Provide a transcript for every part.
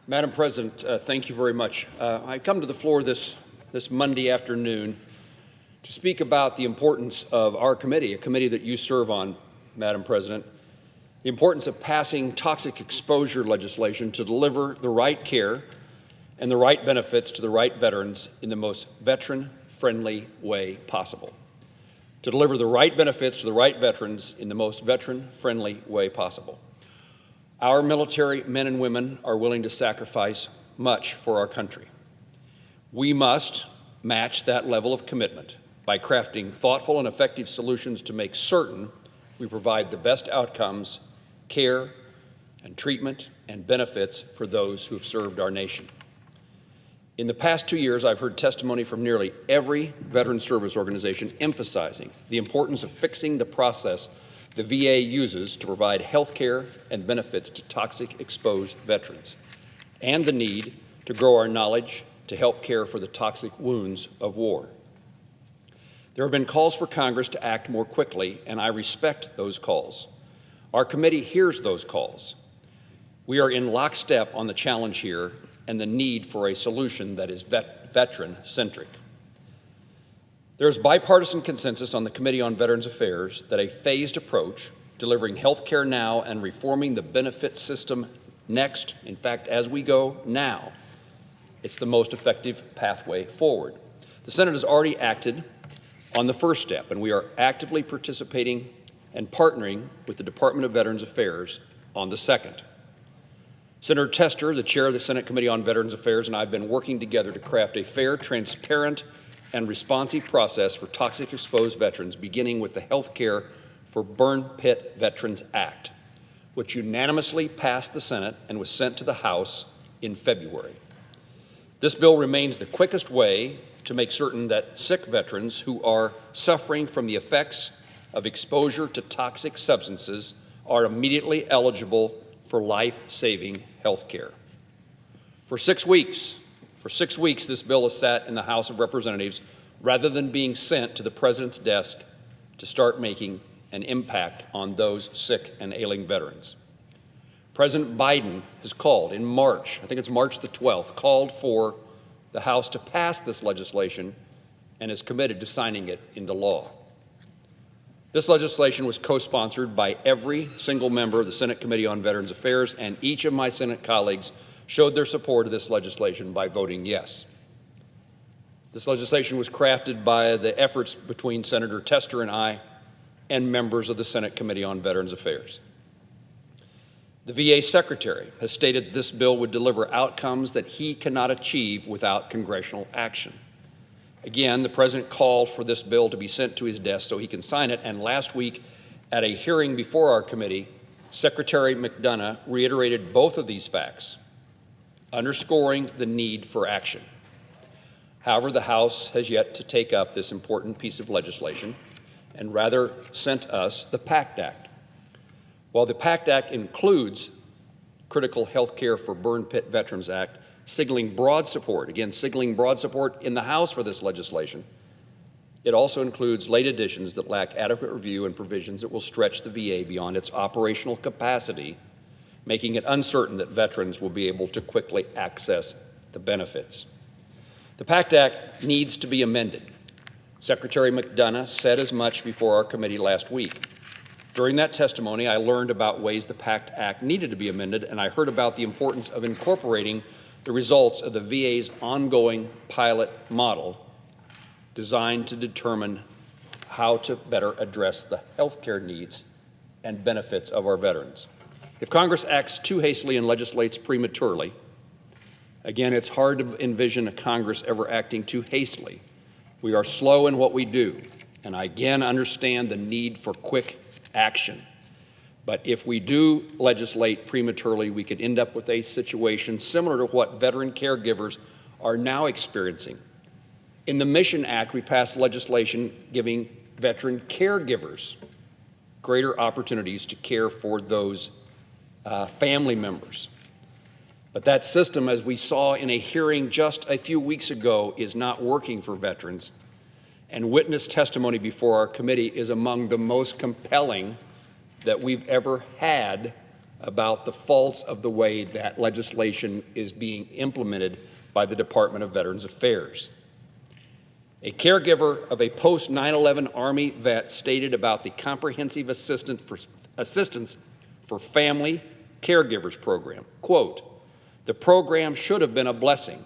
Madam President, thank you very much. I come to the floor this Monday afternoon to speak about the importance of our committee, a committee that you serve on, Madam President, the importance of passing toxic exposure legislation to deliver the right care and the right benefits to the right veterans in the most veteran-friendly way possible. To deliver the right benefits to the right veterans in the most veteran-friendly way possible. Our military men and women are willing to sacrifice much for our country. We must match that level of commitment by crafting thoughtful and effective solutions to make certain we provide the best outcomes, care, and treatment and benefits for those who have served our nation. In the past 2 years, I've heard testimony from nearly every veteran service organization emphasizing the importance of fixing the process the VA uses to provide health care and benefits to toxic exposed veterans, and the need to grow our knowledge to help care for the toxic wounds of war. There have been calls for Congress to act more quickly, and I respect those calls. Our committee hears those calls. We are in lockstep on the challenge here and the need for a solution that is veteran-centric. There is bipartisan consensus on the Committee on Veterans Affairs that a phased approach, delivering health care now and reforming the benefit system next, in fact, as we go now, it's the most effective pathway forward. The Senate has already acted on the first step, and we are actively participating and partnering with the Department of Veterans Affairs on the second. Senator Tester, the chair of the Senate Committee on Veterans Affairs, and I have been working together to craft a fair, transparent, and responsive process for toxic exposed veterans, beginning with the Health Care for Burn Pit Veterans Act, which unanimously passed the Senate and was sent to the House in February. This bill remains the quickest way to make certain that sick veterans who are suffering from the effects of exposure to toxic substances are immediately eligible for life-saving health care. For 6 weeks, this bill has sat in the House of Representatives rather than being sent to the President's desk to start making an impact on those sick and ailing veterans. President Biden has called in March, I think it's March the 12th, called for the House to pass this legislation and is committed to signing it into law. This legislation was co-sponsored by every single member of the Senate Committee on Veterans Affairs, and each of my Senate colleagues showed their support of this legislation by voting yes. This legislation was crafted by the efforts between Senator Tester and I and members of the Senate Committee on Veterans Affairs. The VA Secretary has stated this bill would deliver outcomes that he cannot achieve without congressional action. Again, the President called for this bill to be sent to his desk so he can sign it, and last week at a hearing before our committee, Secretary McDonough reiterated both of these facts, underscoring the need for action. However, the House has yet to take up this important piece of legislation and rather sent us the PACT Act. While the PACT Act includes Critical Health Care for Burn Pit Veterans Act, signaling broad support in the House for this legislation, it also includes late additions that lack adequate review and provisions that will stretch the VA beyond its operational capacity, making it uncertain that veterans will be able to quickly access the benefits. The PACT Act needs to be amended. Secretary McDonough said as much before our committee last week. During that testimony, I learned about ways the PACT Act needed to be amended, and I heard about the importance of incorporating the results of the VA's ongoing pilot model designed to determine how to better address the health care needs and benefits of our veterans. If Congress acts too hastily and legislates prematurely, again, it's hard to envision a Congress ever acting too hastily. We are slow in what we do, and I again understand the need for quick action. But if we do legislate prematurely, we could end up with a situation similar to what veteran caregivers are now experiencing. In the Mission Act, we passed legislation giving veteran caregivers greater opportunities to care for those family members. But that system, as we saw in a hearing just a few weeks ago, is not working for veterans. And witness testimony before our committee is among the most compelling that we've ever had about the faults of the way that legislation is being implemented by the Department of Veterans Affairs. A caregiver of a post-9/11 Army vet stated about the Comprehensive Assistance for Family Caregivers program, quote, "The program should have been a blessing.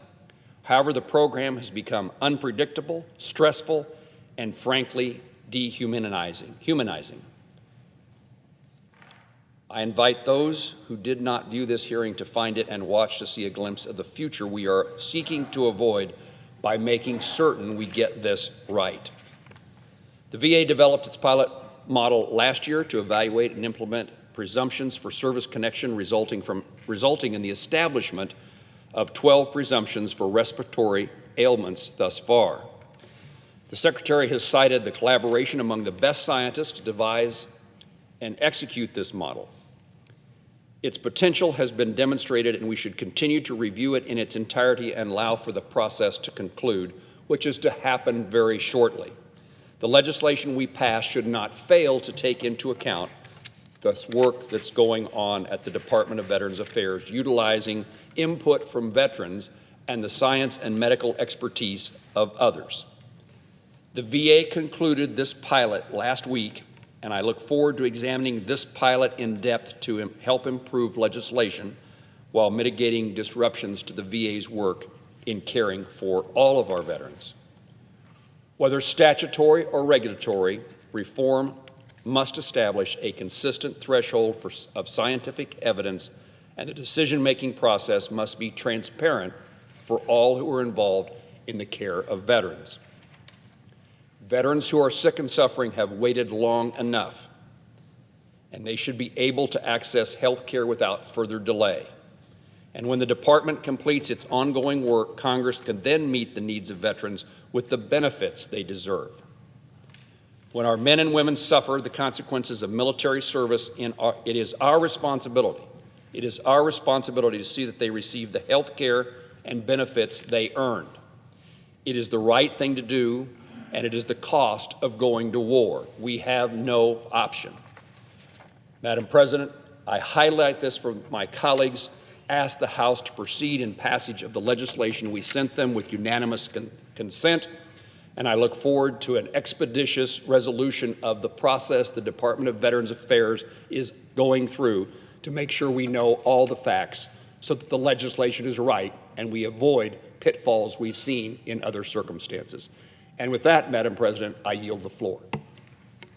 However, the program has become unpredictable, stressful, and frankly, humanizing. I invite those who did not view this hearing to find it and watch to see a glimpse of the future we are seeking to avoid by making certain we get this right." The VA developed its pilot model last year to evaluate and implement presumptions for service connection resulting in the establishment of 12 presumptions for respiratory ailments thus far. The Secretary has cited the collaboration among the best scientists to devise and execute this model. Its potential has been demonstrated, and we should continue to review it in its entirety and allow for the process to conclude, which is to happen very shortly. The legislation we pass should not fail to take into account the work that's going on at the Department of Veterans Affairs, utilizing input from veterans and the science and medical expertise of others. The VA concluded this pilot last week, and I look forward to examining this pilot in depth to help improve legislation while mitigating disruptions to the VA's work in caring for all of our veterans. Whether statutory or regulatory, reform must establish a consistent threshold of scientific evidence, and the decision-making process must be transparent for all who are involved in the care of veterans. Veterans who are sick and suffering have waited long enough, and they should be able to access health care without further delay. And when the department completes its ongoing work, Congress can then meet the needs of veterans with the benefits they deserve. When our men and women suffer the consequences of military service, it is our responsibility. It is our responsibility to see that they receive the health care and benefits they earned. It is the right thing to do, and it is the cost of going to war. We have no option. Madam President, I highlight this for my colleagues, ask the House to proceed in passage of the legislation we sent them with unanimous consent, and I look forward to an expeditious resolution of the process the Department of Veterans Affairs is going through to make sure we know all the facts so that the legislation is right and we avoid pitfalls we've seen in other circumstances. And with that, Madam President, I yield the floor.